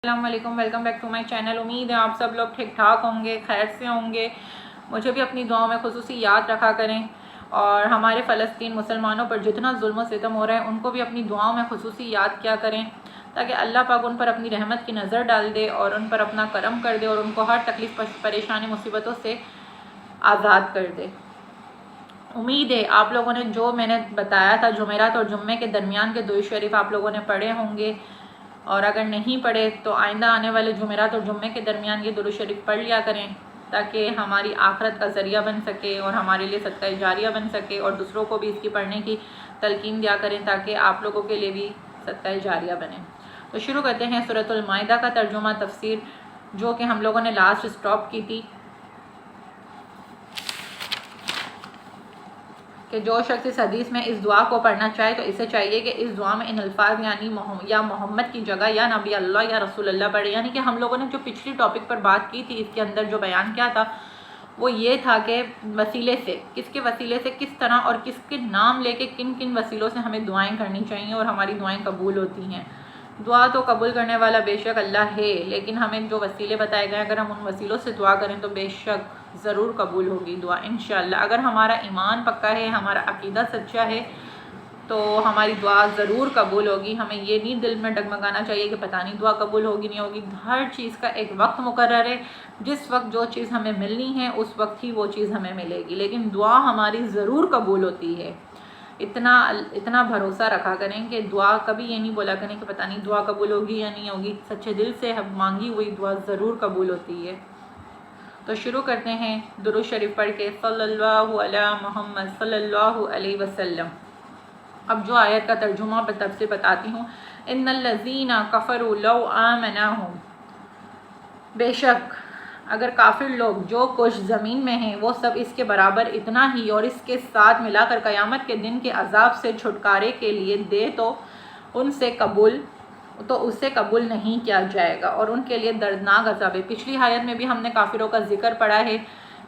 السلام علیکم، welcome back to my channel. امید ہے آپ سب لوگ ٹھیک ٹھاک ہوں گے، خیر سے ہوں گے۔ مجھے بھی اپنی دعاؤں میں خصوصی یاد رکھا کریں، اور ہمارے فلسطین مسلمانوں پر جتنا ظلم و ستم ہو رہا ہے ان کو بھی اپنی دعاؤں میں خصوصی یاد کیا کریں، تاکہ اللہ پاک ان پر اپنی رحمت کی نظر ڈال دے اور ان پر اپنا کرم کر دے اور ان کو ہر تکلیف پریشانی مصیبتوں سے آزاد کر دے۔ امید ہے آپ لوگوں نے جو میں نے بتایا تھا جمعرات اور جمعے کے درمیان کے درود شریف آپ لوگوں نے پڑھے ہوں گے، اور اگر نہیں پڑھے تو آئندہ آنے والے جمعرات اور جمعے کے درمیان یہ درود شریف پڑھ لیا کریں، تاکہ ہماری آخرت کا ذریعہ بن سکے اور ہمارے لیے صدقہ جاریہ بن سکے، اور دوسروں کو بھی اس کی پڑھنے کی تلقین دیا کریں تاکہ آپ لوگوں کے لیے بھی صدقہ جاریہ بنے۔ تو شروع کرتے ہیں سورۃ المائدہ کا ترجمہ تفسیر، جو کہ ہم لوگوں نے لاسٹ سٹاپ کی تھی کہ جو شخص اس حدیث میں اس دعا کو پڑھنا چاہے تو اسے چاہیے کہ اس دعا میں ان الفاظ یعنی یا محمد کی جگہ یا نبی اللہ یا رسول اللہ پڑھے۔ یعنی کہ ہم لوگوں نے جو پچھلی ٹاپک پر بات کی تھی، اس کے اندر جو بیان کیا تھا وہ یہ تھا کہ وسیلے سے، کس کے وسیلے سے، کس طرح اور کس کے نام لے کے کن کن وسیلوں سے ہمیں دعائیں کرنی چاہیے اور ہماری دعائیں قبول ہوتی ہیں۔ دعا تو قبول کرنے والا بے شک اللہ ہے، لیکن ہمیں جو وسیلے بتائے گئے اگر ہم ان وسیلوں سے دعا کریں تو بے شک ضرور قبول ہوگی دعا انشاءاللہ۔ اگر ہمارا ایمان پکا ہے، ہمارا عقیدہ سچا ہے، تو ہماری دعا ضرور قبول ہوگی۔ ہمیں یہ نہیں دل میں ڈگمگانا چاہیے کہ پتہ نہیں دعا قبول ہوگی نہیں ہوگی۔ ہر چیز کا ایک وقت مقرر ہے، جس وقت جو چیز ہمیں ملنی ہے اس وقت ہی وہ چیز ہمیں ملے گی، لیکن دعا ہماری ضرور قبول ہوتی ہے۔ اتنا بھروسہ رکھا کریں کہ دعا کبھی یہ نہیں بولا کریں کہ پتہ نہیں دعا قبول ہوگی یا نہیں ہوگی۔ سچے دل سے مانگی ہوئی دعا ضرور قبول ہوتی ہے۔ تو شروع کرتے ہیں درود شریف پڑھ کے، صلی اللہ علی محمد صلی اللہ علیہ وسلم۔ اب جو آیت کا ترجمہ تفسیر بتاتی ہوں، ان الذین کفروا لو آمنہم، بے شک اگر کافر لوگ جو کچھ زمین میں ہیں وہ سب اس کے برابر اتنا ہی اور اس کے ساتھ ملا کر قیامت کے دن کے عذاب سے چھٹکارے کے لیے دے تو اسے قبول نہیں کیا جائے گا، اور ان کے لیے دردناک عذاب ہے۔ پچھلی آیت میں بھی ہم نے کافروں کا ذکر پڑھا ہے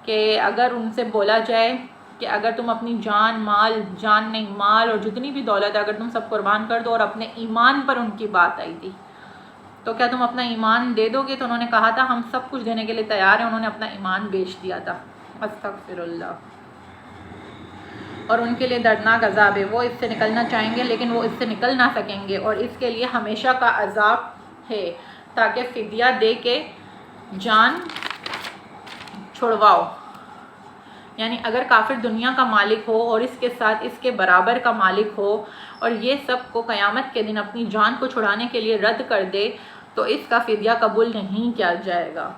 کہ اگر ان سے بولا جائے کہ اگر تم اپنی مال اور جتنی بھی دولت ہے اگر تم سب قربان کر دو، اور اپنے ایمان پر ان کی بات آئی تھی تو کیا تم اپنا ایمان دے دو گے؟ تو انہوں نے کہا تھا ہم سب کچھ دینے کے لیے تیار ہیں، انہوں نے اپنا ایمان بیچ دیا تھا۔ استغفر اللہ۔ اور ان کے لیے دردناک عذاب ہے، وہ اس سے نکلنا چاہیں گے لیکن وہ اس سے نکل نہ سکیں گے، اور اس کے لیے ہمیشہ کا عذاب ہے، تاکہ فدیہ دے کے جان چھڑواؤ۔ یعنی اگر کافر دنیا کا مالک ہو اور اس کے ساتھ اس کے برابر کا مالک ہو، اور یہ سب کو قیامت کے دن اپنی جان کو چھڑانے کے لیے رد کر دے، تو اس کا فدیہ قبول نہیں کیا جائے گا۔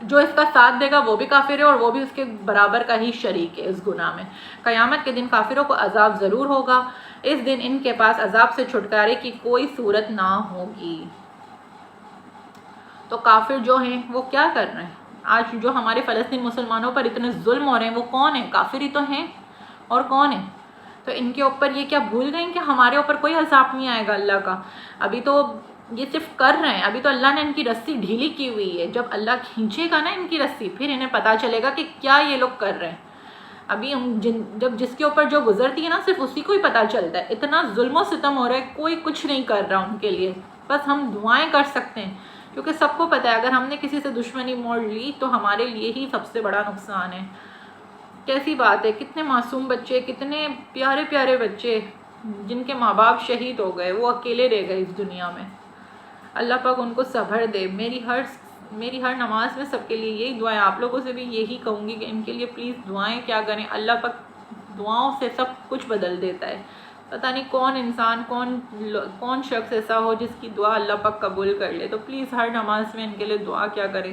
جو اس کا ساتھ دے گا وہ بھی کافر ہے اور وہ بھی اس کے برابر کا ہی شریک ہے اس گناہ میں۔ قیامت کے دن کافروں کو عذاب ضرور ہوگا، اس دن ان کے پاس عذاب سے چھٹکارے کی کوئی صورت نہ ہوگی۔ تو کافر جو ہیں وہ کیا کر رہے ہیں؟ آج جو ہمارے فلسطین مسلمانوں پر اتنے ظلم ہو رہے ہیں وہ کون ہیں؟ کافر ہی تو ہیں، اور کون ہیں؟ تو ان کے اوپر یہ کیا بھول گئے کہ ہمارے اوپر کوئی عذاب نہیں آئے گا اللہ کا؟ ابھی تو یہ صرف کر رہے ہیں، ابھی تو اللہ نے ان کی رسی ڈھیلی کی ہوئی ہے۔ جب اللہ کھینچے گا نا ان کی رسی، پھر انہیں پتہ چلے گا کہ کیا یہ لوگ کر رہے ہیں۔ ابھی جب جس کے اوپر جو گزرتی ہے نا صرف اسی کو ہی پتہ چلتا ہے۔ اتنا ظلم و ستم ہو رہا ہے، کوئی کچھ نہیں کر رہا ان کے لیے، بس ہم دعائیں کر سکتے ہیں، کیونکہ سب کو پتہ ہے اگر ہم نے کسی سے دشمنی موڑ لی تو ہمارے لیے ہی سب سے بڑا نقصان ہے۔ کیسی بات ہے، کتنے معصوم بچے، کتنے پیارے پیارے بچے جن کے ماں باپ شہید ہو گئے، وہ اکیلے رہ گئے اس دنیا میں۔ اللہ پاک ان کو صبر دے۔ میری ہر نماز میں سب کے لیے یہی دعائیں، آپ لوگوں سے بھی یہی کہوں گی کہ ان کے لیے پلیز دعائیں کیا کریں۔ اللہ پاک دعاؤں سے سب کچھ بدل دیتا ہے۔ پتہ نہیں کون انسان، کون شخص ایسا ہو جس کی دعا اللہ پاک قبول کر لے۔ تو پلیز ہر نماز میں ان کے لیے دعا کیا کریں،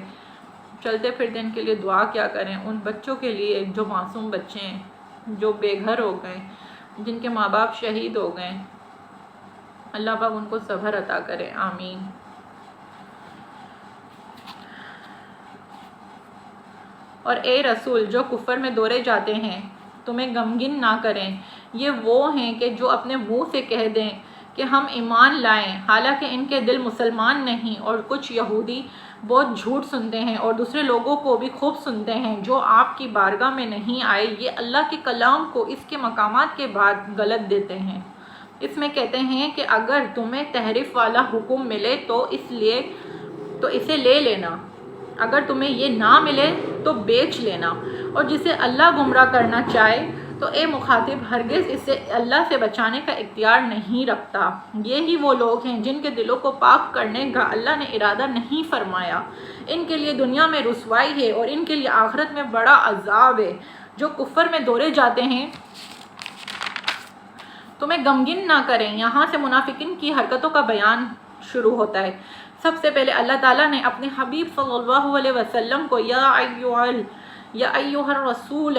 چلتے پھرتے ان کے لیے دعا کیا کریں، ان بچوں کے لیے جو معصوم بچے ہیں، جو بے گھر ہو گئے، جن کے ماں باپ شہید ہو گئے، اللہ پاک ان کو صبر عطا کرے، آمین۔ اور اے رسول، جو کفر میں دورے جاتے ہیں تمہیں غمگین نہ کریں، یہ وہ ہیں کہ جو اپنے منہ سے کہہ دیں کہ ہم ایمان لائیں، حالانکہ ان کے دل مسلمان نہیں، اور کچھ یہودی بہت جھوٹ سنتے ہیں اور دوسرے لوگوں کو بھی خوب سنتے ہیں جو آپ کی بارگاہ میں نہیں آئے، یہ اللہ کے کلام کو اس کے مقامات کے بعد غلط دیتے ہیں۔ اس میں کہتے ہیں کہ اگر تمہیں تحریف والا حکم ملے تو اسے لے لینا، اگر تمہیں یہ نہ ملے تو بیچ لینا، اور جسے اللہ گمراہ کرنا چاہے تو اے مخاطب ہرگز اسے اللہ سے بچانے کا اختیار نہیں رکھتا۔ یہی وہ لوگ ہیں جن کے دلوں کو پاک کرنے کا اللہ نے ارادہ نہیں فرمایا، ان کے لیے دنیا میں رسوائی ہے اور ان کے لیے آخرت میں بڑا عذاب ہے۔ جو کفر میں دورے جاتے ہیں تمہیں غمگین نہ کریں۔ یہاں سے منافقین کی حرکتوں کا بیان شروع ہوتا ہے۔ سب سے پہلے اللہ تعالیٰ نے اپنے حبیب صلی اللہ علیہ وسلم کو یا ایھا الرسول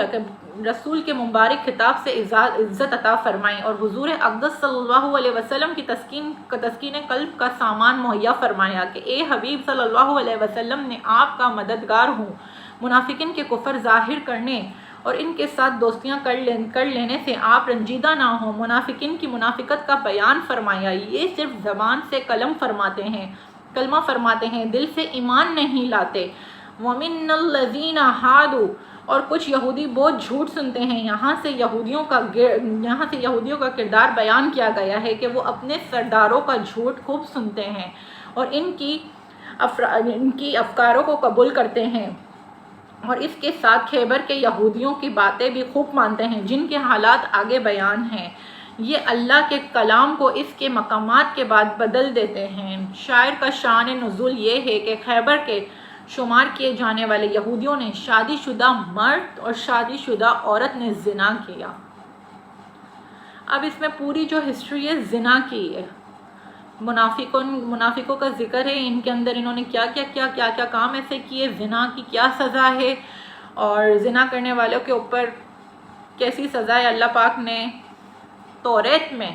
رسول کے مبارک خطاب سے عزت عطا فرمائی، اور حضور اقدس صلی اللہ علیہ وسلم کی تسکین قلب کا سامان مہیا فرمایا کہ اے حبیب صلی اللہ علیہ وسلم نے آپ کا مددگار ہوں۔ منافقین کے کفر ظاہر کرنے اور ان کے ساتھ دوستیاں کر لینے سے آپ رنجیدہ نہ ہوں۔ منافقین کی منافقت کا بیان فرمایا، یہ صرف زبان سے کلمہ فرماتے ہیں، دل سے ایمان نہیں لاتے۔ وَمِنَ الَّذِينَ هَادُوا اور کچھ یہودی بہت جھوٹ سنتے ہیں۔ یہاں سے یہودیوں کا کردار بیان کیا گیا ہے کہ وہ اپنے سرداروں کا جھوٹ خوب سنتے ہیں اور ان کی افکاروں کو قبول کرتے ہیں، اور اس کے ساتھ خیبر کے یہودیوں کی باتیں بھی خوب مانتے ہیں جن کے حالات آگے بیان ہیں۔ یہ اللہ کے کلام کو اس کے مقامات کے بعد بدل دیتے ہیں۔ شاعر کا شان نزول یہ ہے کہ خیبر کے شمار کیے جانے والے یہودیوں نے شادی شدہ مرد اور شادی شدہ عورت نے زنا کیا۔ اب اس میں پوری جو ہسٹری ہے زنا کی ہے، منافقوں کا ذکر ہے، ان کے اندر انہوں نے کیا کام ایسے کیے، زنا کی کیا سزا ہے، اور زنا کرنے والوں کے اوپر کیسی سزا ہے اللہ پاک نے توریت میں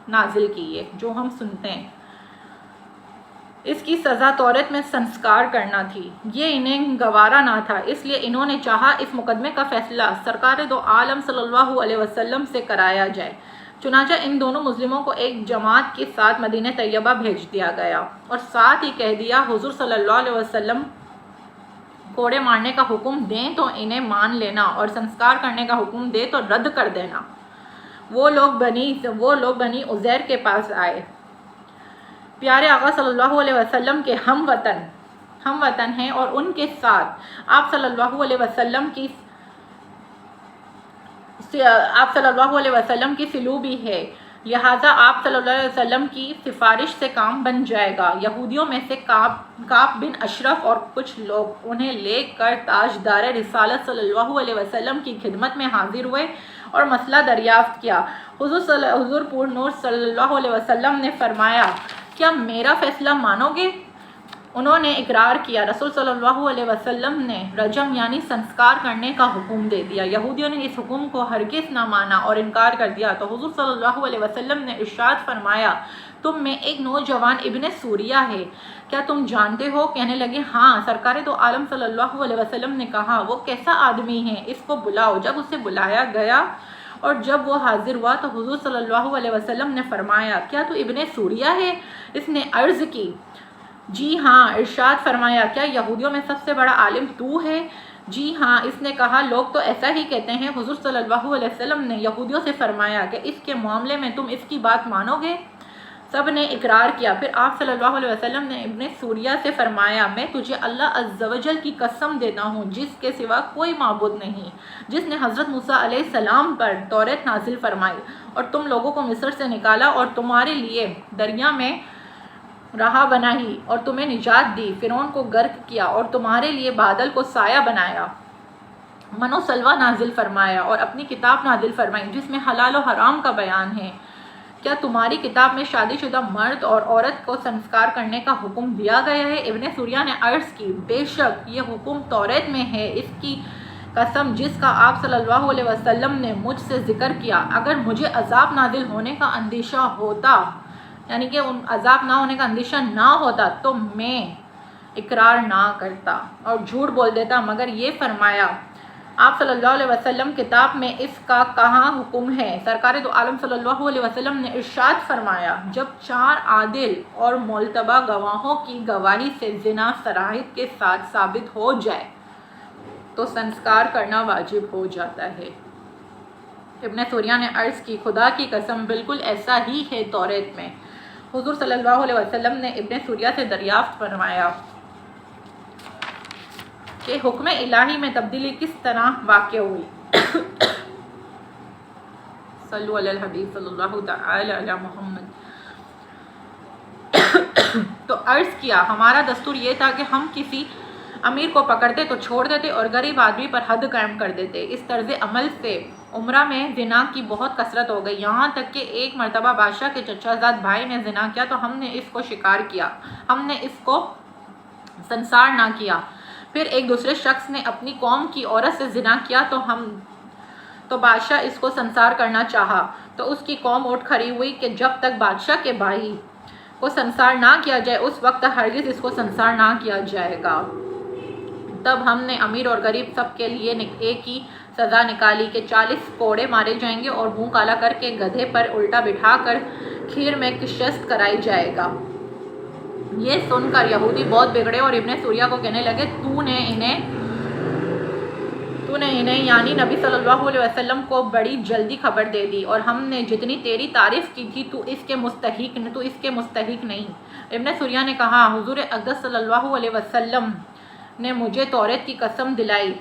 نازل کی ہے جو ہم سنتے ہیں۔ اس کی سزا توریت میں سنسکار کرنا تھی، یہ انہیں گوارا نہ تھا، اس لیے انہوں نے چاہا اس مقدمے کا فیصلہ سرکار دو عالم صلی اللہ علیہ وسلم سے کرایا جائے۔ چنانچہ ان دونوں مظلوموں کو ایک جماعت کے ساتھ مدینہ طیبہ بھیج دیا گیا اور ساتھ ہی کہہ دیا حضور صلی اللہ علیہ وسلم کوڑے مارنے کا حکم دیں تو انہیں مان لینا اور سنسکار کرنے کا حکم دے تو رد کر دینا۔ وہ لوگ بنی عزیر کے پاس آئے، پیارے آقا صلی اللہ علیہ وسلم کے ہم وطن ہیں اور ان کے ساتھ آپ صلی اللہ علیہ وسلم کی سلو بھی ہے، لہٰذا آپ صلی اللہ علیہ وسلم کی سفارش سے کام بن جائے گا۔ یہودیوں میں سے کعب بن اشرف اور کچھ لوگ انہیں لے کر تاجدار رسالت صلی اللہ علیہ وسلم کی خدمت میں حاضر ہوئے اور مسئلہ دریافت کیا۔ حضور پور نور صلی اللہ علیہ وسلم نے فرمایا، کیا میرا فیصلہ مانو گے؟ انہوں نے اقرار کیا۔ رسول صلی اللہ علیہ وسلم نے رجم یعنی سنسکار کرنے کا حکم دے دیا۔ یہودیوں نے اس حکم کو ہرگز نہ مانا اور انکار کر دیا تو حضور صلی اللہ علیہ وسلم نے ارشاد فرمایا، تم میں ایک نوجوان ابن سوریہ ہے، کیا تم جانتے ہو؟ کہنے لگے ہاں۔ سرکار دو عالم صلی اللہ علیہ وسلم نے کہا، وہ کیسا آدمی ہے؟ اس کو بلاؤ۔ جب اسے بلایا گیا اور جب وہ حاضر ہوا تو حضور صلی اللہ علیہ وسلم نے فرمایا، کیا تو ابن سوریہ ہے؟ اس نے عرض کی، جی ہاں۔ ارشاد فرمایا، کیا یہودیوں میں سب سے بڑا عالم تو ہے؟ جی ہاں۔ اس نے کہا، لوگ تو ایسا ہی کہتے ہیں۔ حضور صلی اللہ علیہ وسلم نے یہودیوں سے فرمایا کہ اس کے معاملے میں تم اس کی بات مانو گے؟ سب نے اقرار کیا۔ پھر آپ صلی اللہ علیہ وسلم نے ابن سوریہ سے فرمایا، میں تجھے اللہ عز و جل کی قسم دیتا ہوں جس کے سوا کوئی معبود نہیں، جس نے حضرت موسیٰ علیہ السلام پر توریت نازل فرمائی اور تم لوگوں کو مصر سے نکالا اور تمہارے لیے دریا میں راہ بنائی اور تمہیں نجات دی، فرعون کو غرق کیا اور تمہارے لیے بادل کو سایہ بنایا، من و سلوہ نازل فرمایا اور اپنی کتاب نازل فرمائی جس میں حلال و حرام کا بیان ہے۔ کیا تمہاری کتاب میں شادی شدہ مرد اور عورت کو سنسکار کرنے کا حکم دیا گیا ہے؟ ابن سوریہ نے عرض کی، بے شک یہ حکم توریت میں ہے، اس کی قسم جس کا آپ صلی اللہ علیہ وسلم نے مجھ سے ذکر کیا، اگر مجھے عذاب نازل ہونے کا اندیشہ ہوتا، یعنی کہ ان عذاب نہ ہونے کا اندیشہ نہ ہوتا تو میں اقرار نہ کرتا اور جھوٹ بول دیتا، مگر یہ فرمایا آپ صلی اللہ علیہ وسلم کتاب میں اس کا کہاں حکم ہے؟ سرکار دو عالم صلی اللہ علیہ وسلم نے ارشاد فرمایا، جب 4 عادل اور معتبر گواہوں کی گواہی سے زنا صراحت کے ساتھ ثابت ہو جائے تو سنسکار کرنا واجب ہو جاتا ہے۔ ابن سوریہ نے عرض کی خدا کی قسم بالکل ایسا ہی ہے توریت میں۔ حضور صلی اللہ علیہ وسلم نے ابن سوریہ سے دریافت فرمایا کہ حکم الہی میں تبدیلی کس طرح واقع ہوئی؟ صلو علی الحبیب صلی اللہ تعالی علی محمد۔ تو عرض کیا ہمارا دستور یہ تھا کہ ہم کسی امیر کو پکڑتے تو چھوڑ دیتے اور غریب آدمی پر حد قائم کر دیتے۔ اس طرز عمل سے عمرہ میں زنا کی بہت کثرت ہو گئی، یہاں تک کہ ایک مرتبہ بادشاہ کے چچا زاد بھائی نے زنا کیا تو ہم نے اس کو شکار کیا، ہم نے اس کو سنسار نہ کیا۔ پھر ایک دوسرے شخص نے اپنی قوم کی عورت سے زنا کیا تو بادشاہ اس کو سنسار کرنا چاہا تو اس کی قوم اٹھ کھڑی ہوئی کہ جب تک بادشاہ کے بھائی کو سنسار نہ کیا جائے اس وقت ہرگز اس کو سنسار نہ کیا جائے گا۔ تب ہم نے امیر اور غریب سب کے لیے ایک ہی سزا نکالی کہ 40 کوڑے مارے جائیں گے اور منہ کالا کر کے گدھے پر الٹا بٹھا کر کھیر میں شست کرائی جائے گا۔ یہ سن کر یہودی بہت بگڑے اور ابن سوریہ کو کہنے لگے تو نے انہیں یعنی نبی صلی اللہ علیہ وسلم کو بڑی جلدی خبر دے دی، اور ہم نے جتنی تیری تعریف کی تھی تو اس کے مستحق نہیں۔ ابن سوریہ نے کہا حضور اقدس صلی اللہ علیہ وسلم نے مجھے توریت کی قسم دلائی،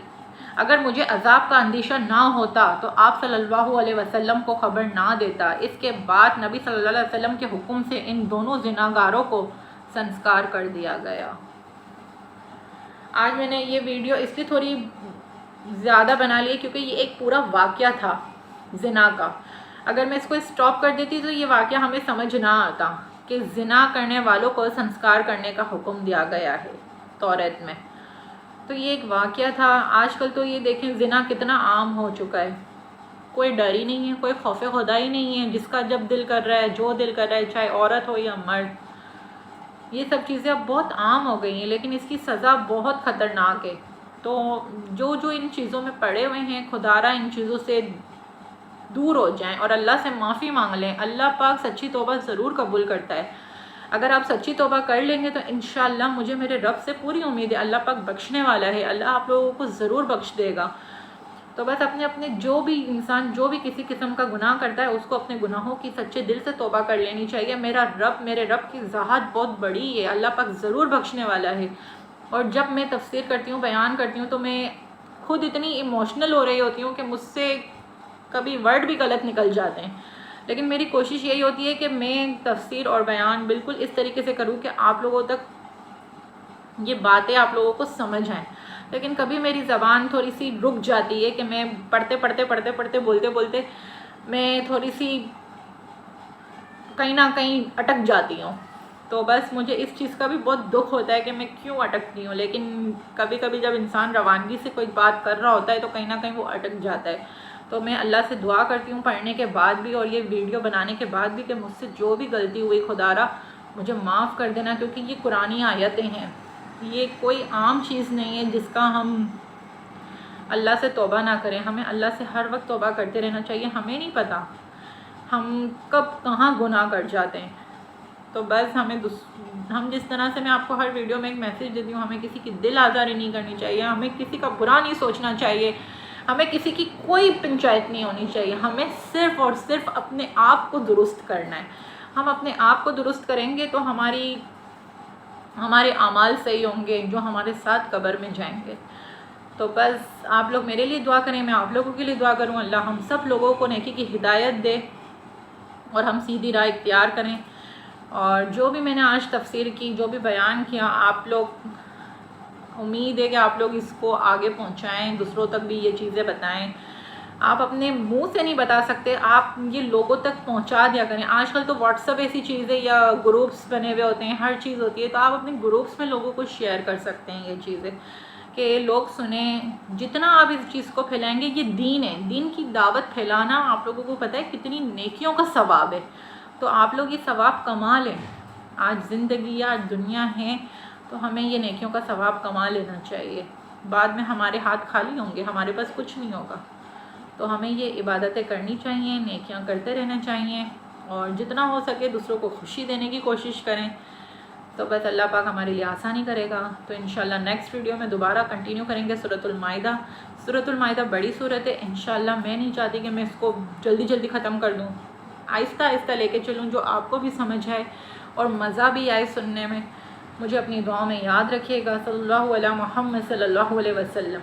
اگر مجھے عذاب کا اندیشہ نہ ہوتا تو آپ صلی اللہ علیہ وسلم کو خبر نہ دیتا۔ اس کے بعد نبی صلی اللہ علیہ وسلم کے حکم سے ان دونوں زناگاروں کو سنسکار کر دیا گیا۔ آج میں نے یہ ویڈیو اس لیے تھوڑی زیادہ بنا لی کیونکہ یہ ایک پورا واقعہ تھا زنا کا۔ اگر میں اس کو اسٹاپ کر دیتی تو یہ واقعہ ہمیں سمجھ نہ آتا کہ زنا کرنے والوں کو سنسکار کرنے کا حکم دیا گیا ہے توریت میں۔ تو یہ ایک واقعہ تھا۔ آج کل تو یہ دیکھیں زنا کتنا عام ہو چکا ہے، کوئی ڈر ہی نہیں ہے، کوئی خوف خدا ہی نہیں ہے، جس کا جب دل کر رہا ہے جو دل کر رہا ہے، چاہے عورت ہو یا مرد، یہ سب چیزیں اب بہت عام ہو گئی ہیں، لیکن اس کی سزا بہت خطرناک ہے۔ تو جو ان چیزوں میں پڑے ہوئے ہیں خدا را ان چیزوں سے دور ہو جائیں اور اللہ سے معافی مانگ لیں۔ اللہ پاک سچی توبہ ضرور قبول کرتا ہے۔ اگر آپ سچی توبہ کر لیں گے تو انشاءاللہ مجھے میرے رب سے پوری امید ہے، اللہ پاک بخشنے والا ہے، اللہ آپ لوگوں کو ضرور بخش دے گا۔ تو بس اپنے جو بھی انسان جو بھی کسی قسم کا گناہ کرتا ہے اس کو اپنے گناہوں کی سچے دل سے توبہ کر لینی چاہیے۔ میرے رب کی ذات بہت بڑی ہے، اللہ پاک ضرور بخشنے والا ہے۔ اور جب میں تفسیر کرتی ہوں، بیان کرتی ہوں تو میں خود اتنی ایموشنل ہو رہی ہوتی ہوں کہ مجھ سے کبھی ورڈ بھی غلط نکل جاتے ہیں، لیکن میری کوشش یہی ہوتی ہے کہ میں تفسیر اور بیان بالکل اس طریقے سے کروں کہ آپ لوگوں تک یہ باتیں آپ لوگوں کو سمجھ آئیں۔ لیکن کبھی میری زبان تھوڑی سی رک جاتی ہے کہ میں پڑھتے بولتے میں تھوڑی سی کہیں نہ کہیں اٹک جاتی ہوں۔ تو بس مجھے اس چیز کا بھی بہت دکھ ہوتا ہے کہ میں کیوں اٹکتی ہوں، لیکن کبھی جب انسان روانگی سے کوئی بات کر رہا ہوتا ہے تو کہیں نہ کہیں وہ اٹک جاتا ہے۔ تو میں اللہ سے دعا کرتی ہوں پڑھنے کے بعد بھی اور یہ ویڈیو بنانے کے بعد بھی کہ مجھ سے جو بھی غلطی ہوئی خدا را مجھے معاف کر دینا، کیونکہ یہ قرآنی آیتیں ہیں، یہ کوئی عام چیز نہیں ہے جس کا ہم اللہ سے توبہ نہ کریں۔ ہمیں اللہ سے ہر وقت توبہ کرتے رہنا چاہیے۔ ہمیں نہیں پتہ ہم کب کہاں گناہ کر جاتے ہیں۔ تو بس ہم جس طرح سے میں آپ کو ہر ویڈیو میں ایک میسیج دیتی ہوں، ہمیں کسی کی دل آزاری نہیں کرنی چاہیے، ہمیں کسی کا برا نہیں سوچنا چاہیے، ہمیں کسی کی کوئی پنچایت نہیں ہونی چاہیے، ہمیں صرف اور صرف اپنے آپ کو درست کرنا ہے۔ ہم اپنے آپ کو درست کریں گے تو ہمارے اعمال صحیح ہوں گے جو ہمارے ساتھ قبر میں جائیں گے۔ تو بس آپ لوگ میرے لیے دعا کریں، میں آپ لوگوں کے لیے دعا کروں، اللہ ہم سب لوگوں کو نیکی کی ہدایت دے اور ہم سیدھی راہ اختیار کریں۔ اور جو بھی میں نے آج تفسیر کی، جو بھی بیان کیا، آپ لوگ امید ہے کہ آپ لوگ اس کو آگے پہنچائیں، دوسروں تک بھی یہ چیزیں بتائیں۔ آپ اپنے منہ سے نہیں بتا سکتے، آپ یہ لوگوں تک پہنچا دیا کریں۔ آج کل تو واٹس ایپ ایسی چیز ہے یا گروپس بنے ہوئے ہوتے ہیں، ہر چیز ہوتی ہے، تو آپ اپنے گروپس میں لوگوں کو شیئر کر سکتے ہیں یہ چیزیں کہ لوگ سنیں۔ جتنا آپ اس چیز کو پھیلائیں گے، یہ دین ہے، دین کی دعوت پھیلانا آپ لوگوں کو پتہ ہے کتنی نیکیوں کا ثواب ہے، تو آپ لوگ یہ ثواب کما لیں۔ آج زندگی آج دنیا ہے تو ہمیں یہ نیکیوں کا ثواب کما لینا چاہیے، بعد میں ہمارے ہاتھ خالی ہوں گے، ہمارے پاس کچھ نہیں ہوگا۔ تو ہمیں یہ عبادتیں کرنی چاہیے، نیکیاں کرتے رہنا چاہیے، اور جتنا ہو سکے دوسروں کو خوشی دینے کی کوشش کریں۔ تو بس اللہ پاک ہمارے لیے آسانی کرے گا. تو انشاءاللہ نیکسٹ ویڈیو میں دوبارہ کنٹینیو کریں گے سورۃ المائدہ. سورۃ المائدہ بڑی صورت ہے، انشاءاللہ میں نہیں چاہتی کہ میں اس کو جلدی جلدی ختم کر دوں، آہستہ آہستہ لے کے چلوں جو آپ کو بھی سمجھ آئے اور مزہ بھی آئے سننے میں. مجھے اپنی دعاؤں میں یاد رکھیے گا. صلی اللہ علیہ محمد صلی اللہ علیہ وسلم.